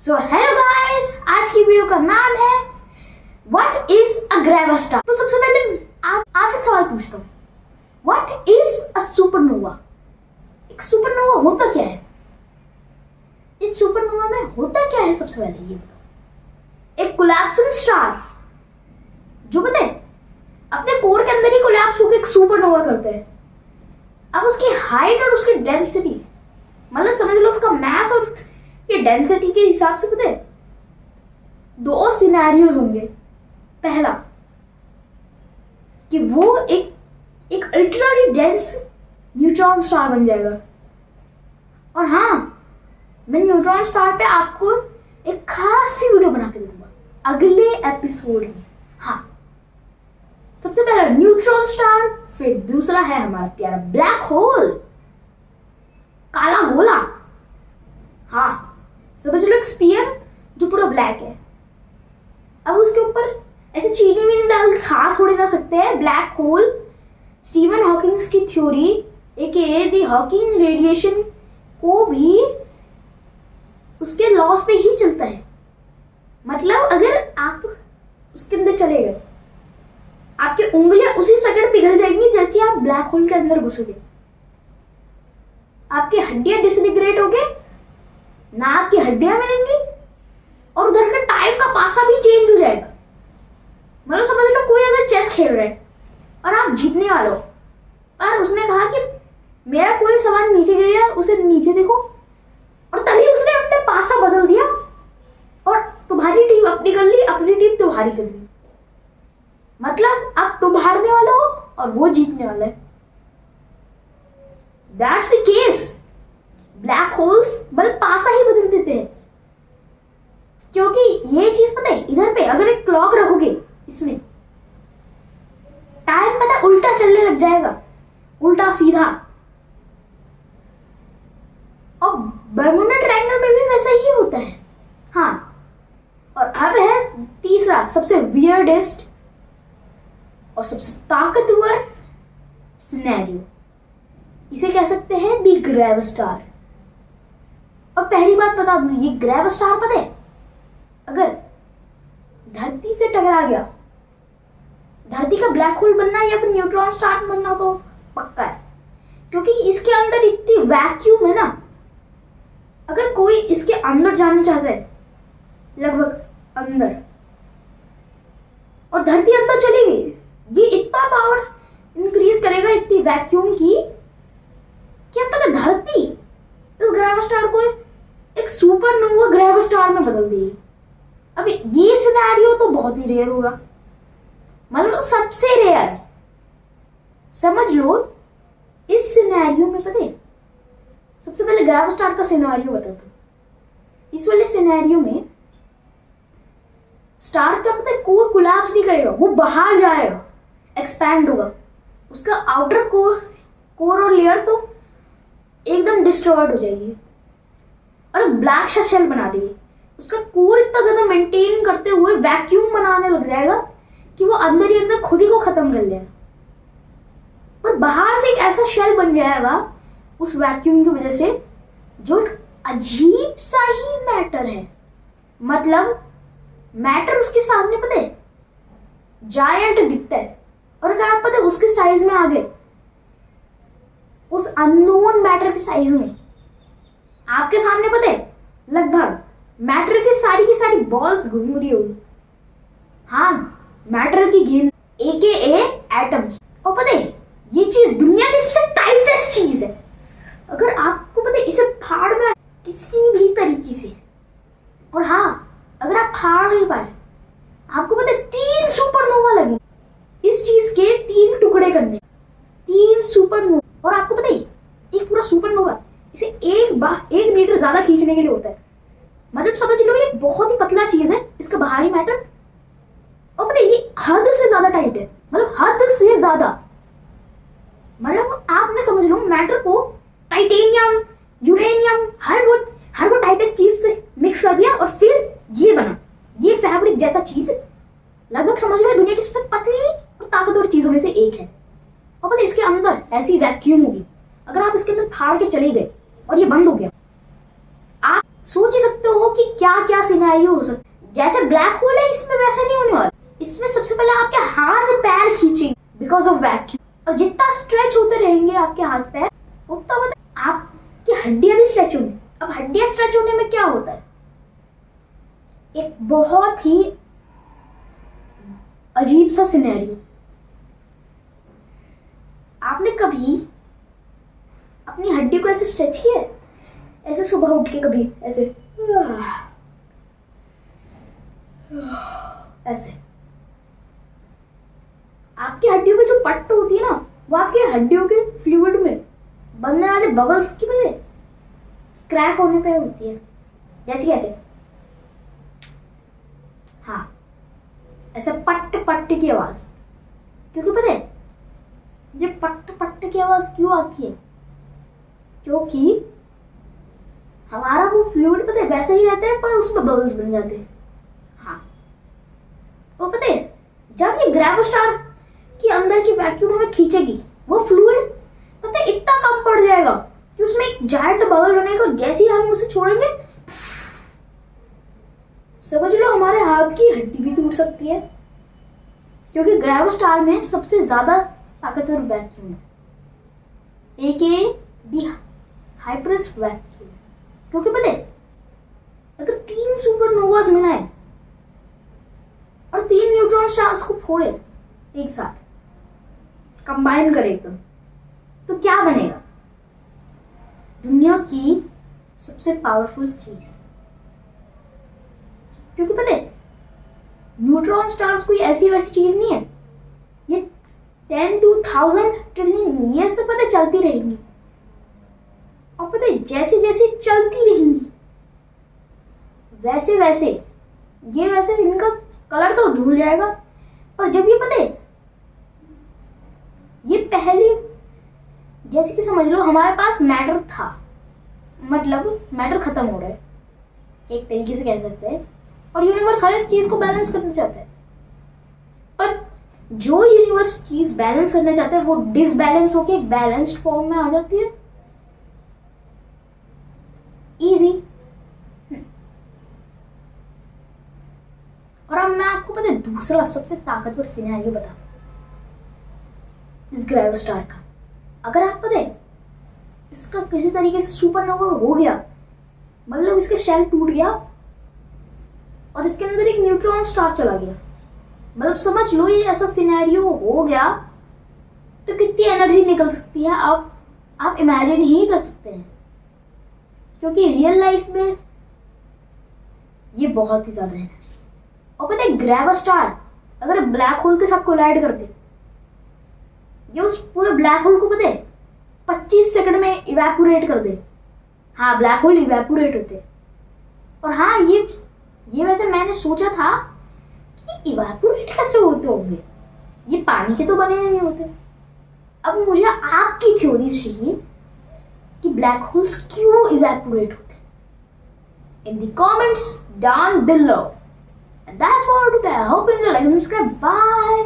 So hello guys, आज की video का नाम है व्हाट इज अ ग्रेविस्टार। तो सबसे पहले आपसे सवाल पूछता हूँ, व्हाट इज अ सुपरनोवा। एक सुपरनोवा होता क्या है? इस सुपरनोवा में होता क्या है सबसे पहले ये बताओ। एक कोलैप्सिंग स्टार जो पता है अपने कोर के अंदर ही कोलैप्स होकर एक सुपरनोवा करते हैं। अब उसकी हाइट और उसकी डेंसिटी, मतलब समझ लो उसका मास और ये डेंसिटी के हिसाब से पता है दो सिनेरियोज होंगे। पहला कि वो एक अल्ट्राली डेंस न्यूट्रॉन स्टार बन जाएगा। और हाँ, मैं न्यूट्रॉन स्टार पे आपको एक खास सी वीडियो बना के दूंगा अगले एपिसोड में। हाँ, सबसे पहला न्यूट्रॉन स्टार, फिर दूसरा है हमारा प्यारा ब्लैक होल, काला गोला। हाँ, समझ लो एक स्फीयर जो पूरा ब्लैक है। अब उसके ऊपर ऐसे चीनी वीनी डाल खा थोड़ी ना सकते हैं। ब्लैक होल स्टीवन हॉकिंग्स की थ्योरी एके दी हॉकिंग रेडिएशन को भी उसके लॉस पे ही चलता है। मतलब अगर आप उसके अंदर चले गए, आपकी उंगलियां उसी सेकंड पिघल जाएंगी जैसे आप ब्लैक होल के अंदर घुसोगे। आपकी हड्डियां डिसइंटीग्रेट हो गए, ना आपकी हड्डियां मिलेंगी और उधर का टाइम का पासा भी चेंज हो जाएगा। मतलब समझ लो कोई अगर चेस खेल रहा है और आप जीतने वाले हो और उसने कहा कि मेरा कोई सामान नीचे गिर गया, उसे नीचे देखो, और तभी उसने अपने पासा बदल दिया और तुम्हारी टीम अपनी कर ली, अपनी टीम तुम्हारी कर ली। मतलब अब तुम हारने वाले हो और वो जीतने वाला है। That's the case. Black holes बल पासा ही बदल देते हैं, क्योंकि ये चीज पता है इधर पे अगर एक क्लॉक रखोगे इसमें टाइम पता है उल्टा चलने लग जाएगा, उल्टा सीधा। और बर्मुडा ट्रायंगल में भी वैसा ही होता है। हाँ, और अब है तीसरा सबसे वियर्डेस्ट और सबसे ताकतवर सिनेरियो, इसे कह सकते हैं दी ग्रेविस्टार। और पहली बात बता दूं, ये ग्रेविस्टार पता है अगर धरती से टकरा गया, धरती का ब्लैक होल बनना या फिर न्यूट्रॉन स्टार बनना तो पक्का है, क्योंकि इसके अंदर इतनी वैक्यूम है ना। अगर कोई इसके अंदर जाना चाहता है लगभग अंदर और धरती अंदर चली गई, ये इतना पावर इंक्रीज करेगा इतनी वैक्यूम की कि अब पता धरती इस ग्रेविस्टार को एक सुपरनोवा ग्रेविस्टार में बदल देगी। अब ये सिनेरियो तो बहुत ही रेयर होगा, मतलब सबसे रेयर। समझ लो इस सिनेरियो में पता है, सबसे पहले ग्रेविस्टार का सिनेरियो बताता हूं। इस वाले सिनेरियो में स्टार का पता है कोर कोलैप्स नहीं करेगा, वो बाहर जाएगा, एक्सपैंड होगा। उसका आउटर कोर और लेयर तो एकदम डिस्ट्रॉयड हो जाएगी और ब्लैक सा शेल बना देगी। उसका कोर इतना ज्यादा मेंटेन करते हुए वैक्यूम बनाने लग जाएगा कि वो अंदर ही अंदर खुद ही को खत्म कर लेगा। पर बाहर से एक ऐसा शेल बन जाएगा उस वैक्यूम की वजह से जो एक अजीब सा ही मैटर है। मतलब मैटर उसके सामने पता है जायंट दिखता है, और अगर आप पता है उसके साइज में आ गए, उस अननोन मैटर के साइज में आपके सामने पता है लगभग मैटर की सारी बॉल्स घूम रही होगी। हाँ, मैटर की गेंद AKA एटम्स। और पता है ये चीज दुनिया की सबसे टाइटेस्ट चीज है। अगर आपको पता है इसे फाड़ना है किसी भी तरीके से, और हाँ अगर आप फाड़ नहीं पाए, आपको पता है 3 सुपरनोवा लगे इस चीज के 3 टुकड़े करने, 3 सुपरनोवा। और आपको पता है एक पूरा सुपरनोवा इसे एक मीटर ज्यादा खींचने के लिए होता है। मतलब समझ लो ये बहुत ही पतला चीज है, इसका बाहरी मैटर। और पता है ये हद से ज्यादा टाइट है, मतलब हद से ज्यादा। मतलब आपने समझ लो मैटर को टाइटेनियम, यूरेनियम, हर वो टाइटेस्ट चीज से मिक्स कर दिया और फिर ये बना ये फैब्रिक जैसा चीज। लगभग समझ लो दुनिया की सबसे पतली और ताकतवर चीजों में से एक है। और पता है इसके अंदर ऐसी वैक्यूम होगी, अगर आप इसके अंदर फाड़ के चले गए और ये बंद हो गया, आप सोच ही सकते हो कि क्या क्या सिनेरियो हो सकता है। जैसे ब्लैक होल है, इसमें वैसा नहीं होने वाला। इसमें सबसे पहले आपके हाथ पैर खींचेंगे बिकॉज ऑफ वैक्यूम, और जितना स्ट्रेच होते रहेंगे आपके हाथ पैर, उतना मतलब आपकी हड्डियां भी स्ट्रेच होंगी। अब हड्डियां स्ट्रेच होने में क्या होता है, एक बहुत ही अजीब सा सिनेरियो। आपने कभी अपनी हड्डी को ऐसे स्ट्रेच किया है? ऐसे सुबह उठ के कभी ऐसे ऐसे आपकी हड्डियों में जो पट्ट होती है ना, वो आपके हड्डियों के फ्लूइड में बनने वाले बबल्स की वजह क्रैक होने पे होती है। जैसे कैसे, हाँ, ऐसे पट्ट पट्ट की आवाज। क्योंकि पता है ये पट्ट पट्ट की आवाज क्यों आती है? क्योंकि हमारा वो फ्लूइड पता है वैसे ही रहता है, पर उसमें बबल्स बन जाते हैं। हाँ, और पता है जब ये ग्रेविस्टार की अंदर की वैक्यूम हमें खींचेगी, वो फ्लूइड पता है इतना कम पड़ जाएगा कि उसमें एक जायंट बबल बनेगा। जैसे ही हम उसे छोड़ेंगे, समझ लो हमारे हाथ की हड्डी भी टूट सकती है, क्योंकि ग्रेविस्टार में सबसे ज्यादा ताकतवर वैक्यूम है, एके दी हाइपरस वैक्यूम। क्योंकि पता है अगर 3 सुपरनोवास मिलाएं और 3 न्यूट्रॉन स्टार्स को फोड़े एक साथ, कंबाइन करें एकदम, तो क्या बनेगा? दुनिया की सबसे पावरफुल चीज। क्योंकि पता है न्यूट्रॉन स्टार्स कोई ऐसी वैसी चीज नहीं है, ये 10 to 1000 ट्रिलियन ईयर से पता चलती रहेंगी। और पता है जैसे जैसे चलती रहेंगी वैसे वैसे ये वैसे इनका कलर तो धुल जाएगा, पर जब ये पता है ये पहले, जैसे कि समझ लो हमारे पास मैटर था, मतलब मैटर खत्म हो रहा है एक तरीके से कह सकते हैं, और यूनिवर्स हर एक चीज को बैलेंस करना चाहता है। पर जो यूनिवर्स चीज बैलेंस करना चाहता है वो डिसबैलेंस होकर एक बैलेंस्ड फॉर्म में आ जाती है। इजी। और अब मैं आपको पता है दूसरा सबसे ताकतवर सिनेरियो बता इस ग्रेविस्टार का। अगर आप पता है इसका किसी तरीके से सुपरनोवा हो गया, मतलब इसका शेल टूट गया और इसके अंदर एक न्यूट्रॉन स्टार चला गया, मतलब समझ लो ये ऐसा सिनेरियो हो गया तो कितनी एनर्जी निकल सकती है आप इमेजिन ही कर सकते हैं। क्योंकि रियल लाइफ में ये बहुत ही ज्यादा एनर्जी। और पता है ग्रेविस्टार अगर ब्लैक होल के साथ कोलाइड कर दे, ये उस पूरे ब्लैक होल को पता है 25 सेकंड में इवेपोरेट कर दे। हाँ, ब्लैक होल इवेपोरेट होते। और हाँ, ये वैसे मैंने सोचा था कि इवेपोरेट कैसे होते होंगे, ये पानी के तो बने नहीं होते। अब मुझे आपकी थ्योरी चाहिए कि ब्लैक होल्स क्यों इवेपोरेट होते in the comments down below. And that's all today. I hope you enjoy. Like and subscribe. Bye.